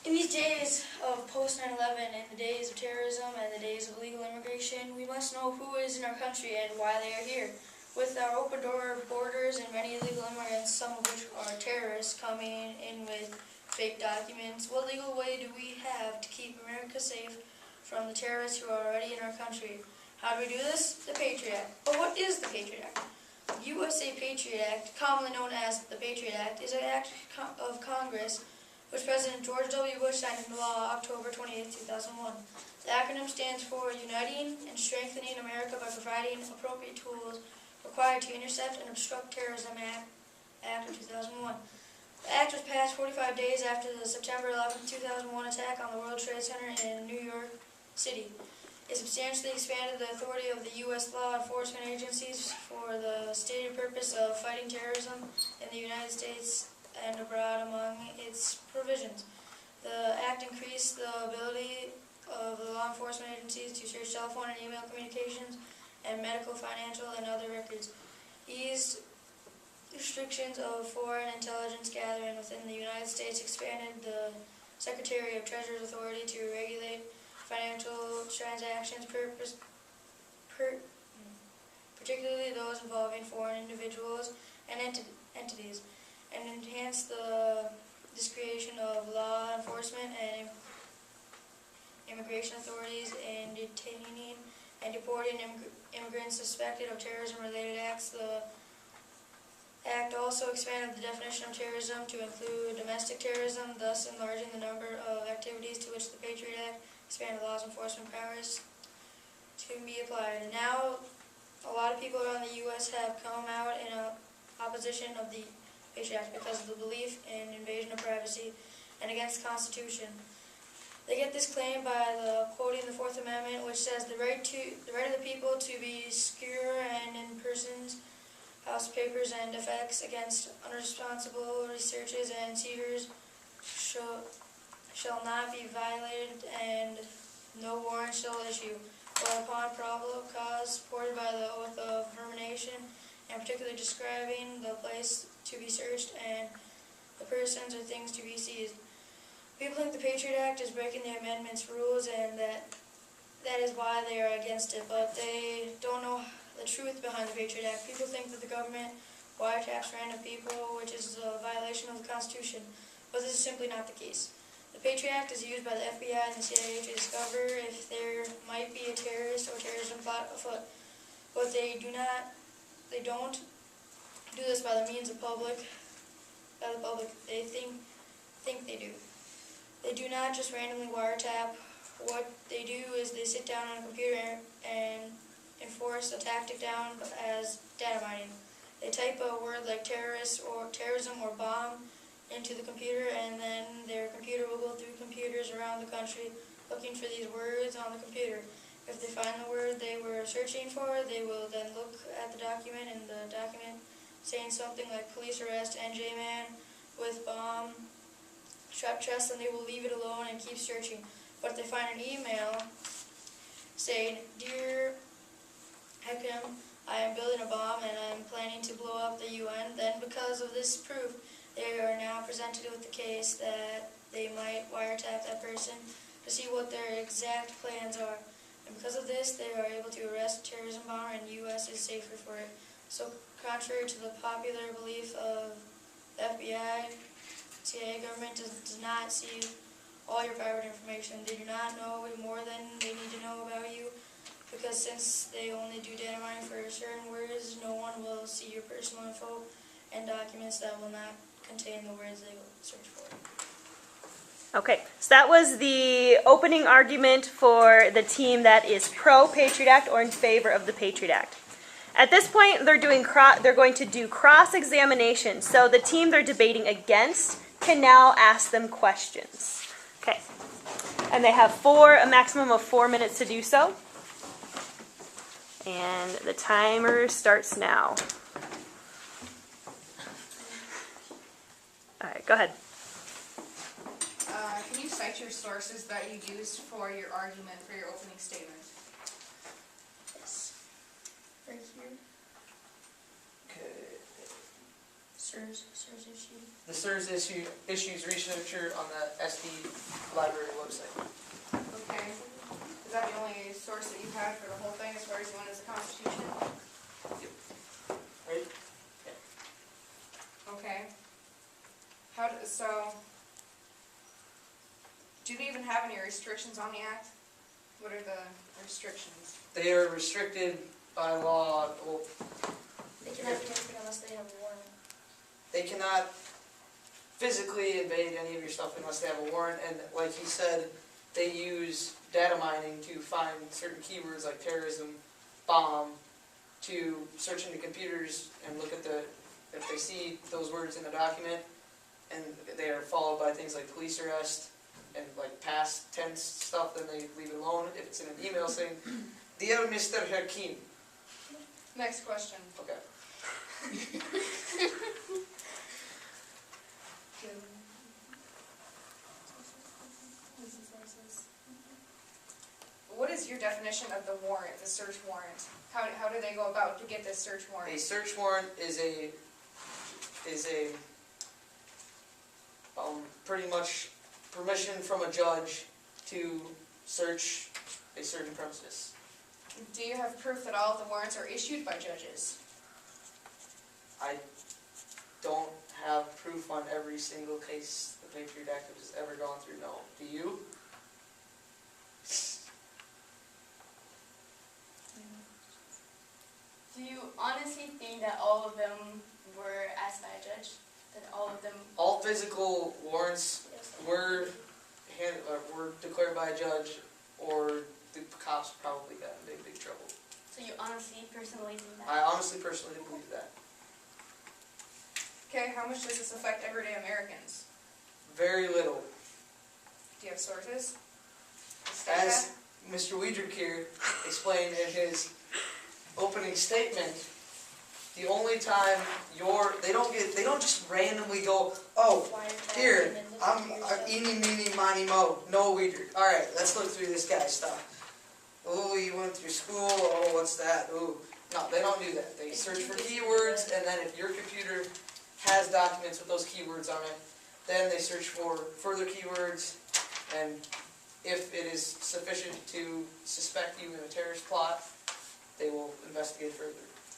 In these days of post 9/11, in the days of terrorism and the days of illegal immigration, we must know who is in our country and why they are here. With our open door borders and many illegal immigrants, some of which are terrorists, coming in with fake documents, what legal way do we have to keep America safe from the terrorists who are already in our country? How do we do this? The Patriot Act. But what is the Patriot Act? The USA Patriot Act, commonly known as the Patriot Act, is an act of Congress which President George W. Bush signed into law October 28, 2001. The acronym stands for Uniting and Strengthening America by Providing Appropriate Tools Required to Intercept and Obstruct Terrorism Act of 2001. The act was passed 45 days after the September 11, 2001 attack on the World Trade Center in New York City. It substantially expanded the authority of the U.S. law enforcement agencies for the stated purpose of fighting terrorism in the United States and abroad. Among its provisions, the act increased the ability of the law enforcement agencies to search telephone and email communications and medical, financial, and other records, eased restrictions of foreign intelligence gathering within the United States, expanded the Secretary of Treasury's authority to regulate financial transactions, particularly those involving foreign individuals and entities, and enhanced the discretion of law enforcement and immigration authorities in detaining and deporting immigrants suspected of terrorism-related acts. The act also expanded the definition of terrorism to include domestic terrorism, thus enlarging the number of activities to which the Patriot Act expanded law enforcement powers to be applied. And now, a lot of people around the U.S. have come out in opposition of the Patriot Act because of the belief in invasion of privacy and against the Constitution. They get this claim by quoting the Fourth Amendment, which says the right of the people to be secure and in persons, house papers, and effects against unresponsible researches and seizures shall not be violated, and no warrant shall issue, but upon probable cause supported by the oath of termination, and particularly describing the place to be searched and the persons or things to be seized. People think the Patriot Act is breaking the amendment's rules, and that is why they are against it, but they don't know the truth behind the Patriot Act. People think that the government wiretaps random people, which is a violation of the Constitution, but this is simply not the case. The Patriot Act is used by the FBI and the CIA to discover if there might be a terrorist or terrorism plot afoot, but they don't do this by the means of the public. They think they do. They do not just randomly wiretap. What they do is they sit down on a computer and enforce a tactic down as data mining. They type a word like terrorist or terrorism or bomb into the computer, and then their computer will go through computers around the country looking for these words on the computer. If they find the word they were searching for, they will then look at the document, and the document saying something like police arrest NJ man with bomb trap chest, and they will leave it alone and keep searching. But if they find an email saying, "Dear Hakim, I am building a bomb and I am planning to blow up the UN," then because of this proof, they are now presented with the case that they might wiretap that person to see what their exact plans are. And because of this, they are able to arrest a terrorism bomber, and the U.S. is safer for it. So contrary to the popular belief of the FBI, CIA government does not see all your private information. They do not know more than they need to know about you, because since they only do data mining for certain words, no one will see your personal info and documents that will not contain the words they will search for. Okay, so that was the opening argument for the team that is pro-Patriot Act or in favor of the Patriot Act. At this point, they're going to do cross-examination. So the team they're debating against can now ask them questions. Okay, and they have a maximum of 4 minutes to do so. And the timer starts now. All right, go ahead. Can you cite your sources that you used for your argument for your opening statement? Yes. Right here. Okay. So SIRS issue. The SIRS issues researcher on the SD library website. Okay. Is that the only source that you had for the whole thing as far as you went as the Constitution? Right? Okay. So, do they even have any restrictions on the act? What are the restrictions? They are restricted by law. Well, They cannot do anything unless they have a warrant. they cannot physically invade any of your stuff unless they have a warrant. And like he said, they use data mining to find certain keywords like terrorism, bomb, to search into computers and look at if they see those words in a document, and they are followed by things like police arrest and like past tense stuff, then they leave it alone. If it's in an email saying, "Dear Mr. Hakim." Next question. Okay. What is your definition of the warrant, the search warrant? How do they go about to get this search warrant? A search warrant is a pretty much permission from a judge to search a certain premises. Do you have proof that all of the warrants are issued by judges? I don't have proof on every single case the Patriot Act has ever gone through, no. Do you? Do you honestly think that all of them were asked by a judge? That all of them... All physical warrants were declared by a judge, or the cops probably got in big trouble. So you honestly, personally think that? I honestly, personally believe that. Okay, how much does this affect everyday Americans? Very little. Do you have sources? As Mr. Weidrich here explained in his opening statement, the only time they don't just randomly go, "Oh, here, I'm eeny, meeny, miny, mo." No, Weidrich. All right, let's look through this guy's stuff. Oh, you went through school. Oh, what's that? Ooh, no, they don't do that. They search for keywords, and then if your computer has documents with those keywords on it, then they search for further keywords, and if it is sufficient to suspect you in a terrorist plot, they will investigate further.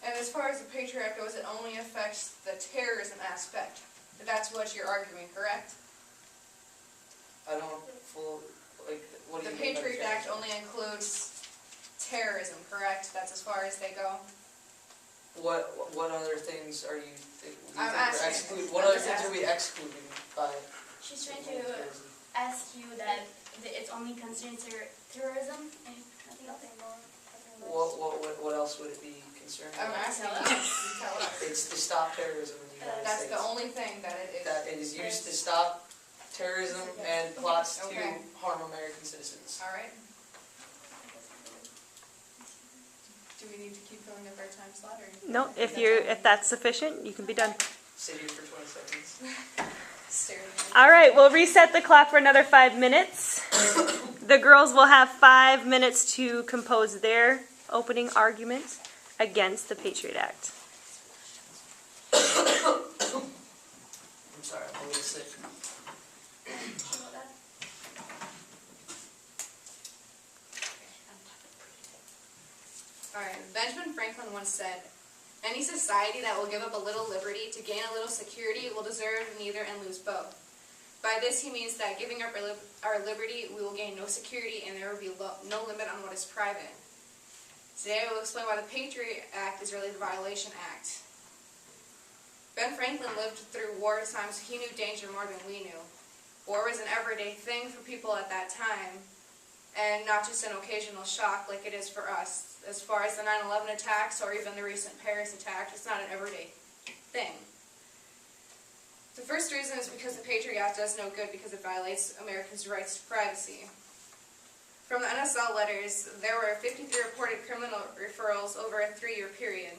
And as far as the Patriot Act goes, it only affects the terrorism aspect. That's what you're arguing, correct? I don't what do The you mean by Patriot Act terrorism? only includes terrorism, correct? That's as far as they go? What other things are you I'm asking. what other things are we excluding by? She's trying to ask you that it's only concerning terrorism and nothing else? What else would it be concerning? I'm asking you. You tell us. It's to stop terrorism in the United That's States. the only thing that it is. That it is used to stop terrorism and plots Okay. to harm American citizens. All right. Do we need to keep filling up our time slot, or? No, if that's sufficient, you can be done. Sit here for 20 seconds. Staring at me. All right, we'll reset the clock for another 5 minutes. The girls will have 5 minutes to compose their opening argument against the Patriot Act. I'm sorry, I'm a little sick. Alright, Benjamin Franklin once said, "Any society that will give up a little liberty to gain a little security will deserve neither and lose both." By this he means that giving up our liberty, we will gain no security and there will be no limit on what is private. Today I will explain why the Patriot Act is really the Violation Act. Ben Franklin lived through war times. He knew danger more than we knew. War was an everyday thing for people at that time, and not just an occasional shock like it is for us. As far as the 9/11 attacks or even the recent Paris attack, it's not an everyday thing. The first reason is because the Patriot Act does no good because it violates Americans' rights to privacy. From the NSL letters, there were 53 reported criminal referrals over a 3-year period.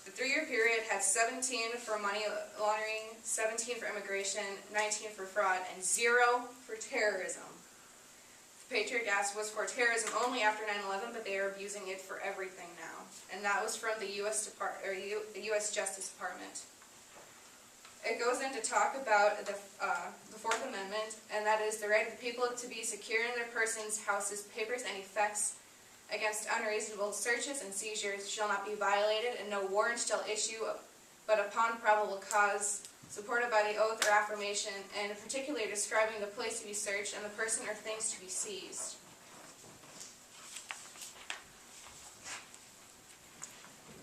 The 3-year period had 17 for money laundering, 17 for immigration, 19 for fraud, and 0 for terrorism. The Patriot Act was for terrorism only after 9/11, but they are abusing it for everything now. And that was from the U.S. Justice Department. it goes in to talk about the Fourth Amendment, and that is the right of the people to be secure in their persons, houses, papers, and effects against unreasonable searches and seizures shall not be violated, and no warrant shall issue but upon probable cause, supported by the oath or affirmation, and particularly describing the place to be searched and the person or things to be seized.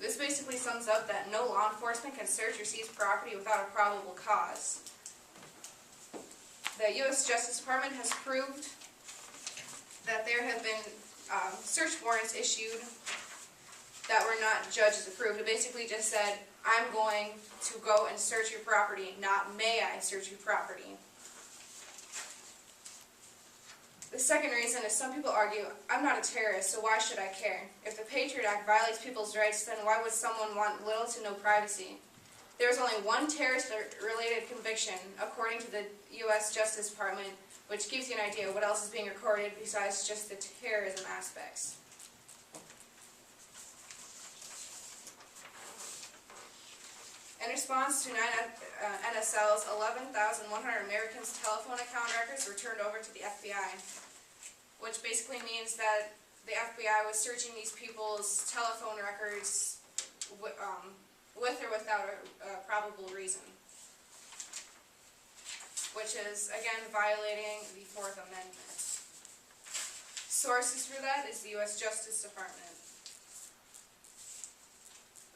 This basically sums up that no law enforcement can search or seize property without a probable cause. The U.S. Justice Department has proved that there have been search warrants issued that were not judges approved. It basically just said, I'm going to go and search your property, not may I search your property. The second reason is some people argue, I'm not a terrorist, so why should I care? If the Patriot Act violates people's rights, then why would someone want little to no privacy? There is only one terrorist-related conviction, according to the U.S. Justice Department, which gives you an idea of what else is being recorded besides just the terrorism aspects. In response to 9 NSL's 11,100 Americans' telephone account records were turned over to the FBI, which basically means that the FBI was searching these people's telephone records with or without a probable reason, which is, again, violating the Fourth Amendment. Sources for that is the U.S. Justice Department.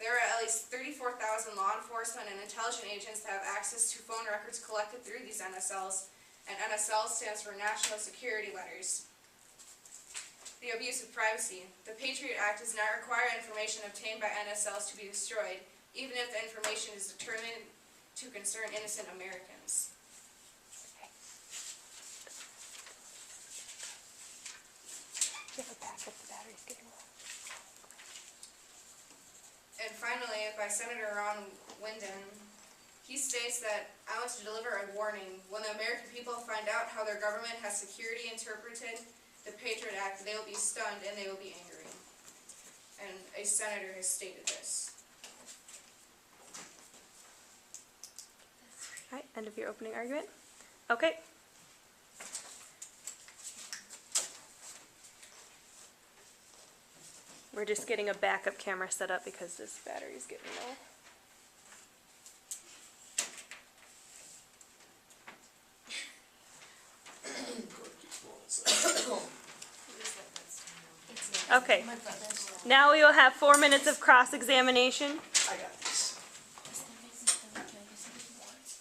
There are at least 34,000 law enforcement and intelligence agents that have access to phone records collected through these NSLs, and NSL stands for National Security Letters. The abuse of privacy. The Patriot Act does not require information obtained by NSLs to be destroyed, even if the information is determined to concern innocent Americans. You have a backup, the battery's getting low. And finally, by Senator Ron Wyden, he states that I want to deliver a warning. When the American people find out how their government has security interpreted the Patriot Act, they will be stunned and they will be angry. And a senator has stated this. All right, end of your opening argument. Okay. We're just getting a backup camera set up because this battery's getting low. Okay. Now we will have 4 minutes of cross-examination. I got this.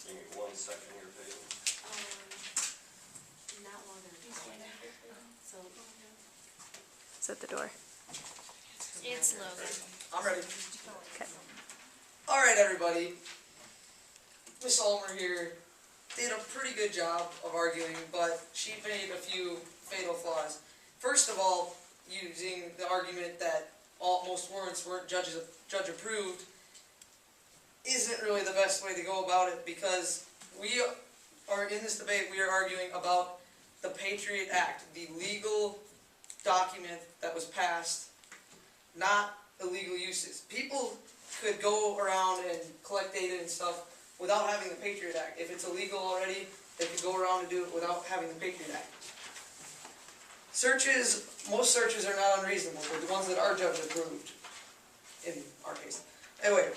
You need 1 second your video. Not longer. So It's at the door. it's Logan. I'm ready. Okay. All right, everybody. Miss Ulmer here did a pretty good job of arguing, but she made a few fatal flaws. First of all, using the argument that most warrants weren't judge approved isn't really the best way to go about it, because we are in this debate, we are arguing about the Patriot Act, the legal document that was passed, not illegal uses. People could go around and collect data and stuff without having the Patriot Act. If it's illegal already, they could go around and do it without having the Patriot Act. Searches, most searches are not unreasonable, but the ones that are judge approved, in our case. Anyway,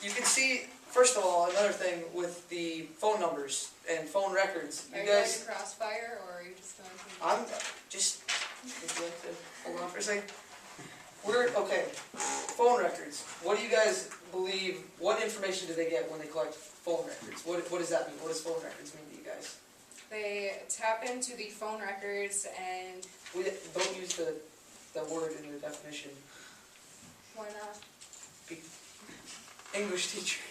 you can see, first of all, another thing with the phone numbers and phone records. Are you going to crossfire, or are you just going to... I'm just, would you like to hold on for a second? Okay, phone records. What do you guys believe, what information do they get when they collect phone records? What does that mean? What does phone records mean to you guys? They tap into the phone records and... We don't use the word in the definition. Why not? English teacher.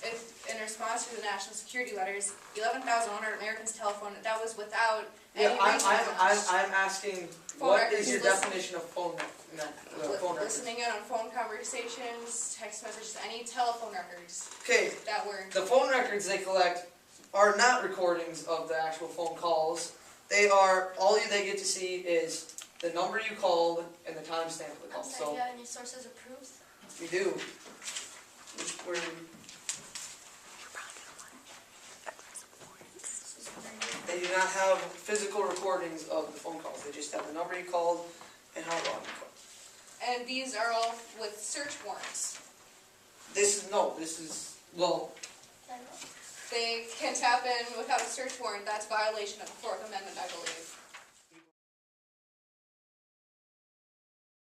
In response to the national security letters, 11,100 Americans' telephone, that was without Yeah, any I'm asking, what is records. your definition of phone records? Listening in on phone conversations, text messages, any telephone records Okay, that were... the phone records they collect are not recordings of the actual phone calls. They are, they get to see is the number you called and the timestamp of the call. I'm sorry, So do you have any sources or proofs? we do. Where not have physical recordings of the phone calls. They just have the number you called and how long you called. And these are all with search warrants. Well, They can tap in without a search warrant. That's violation of the Fourth Amendment, I believe.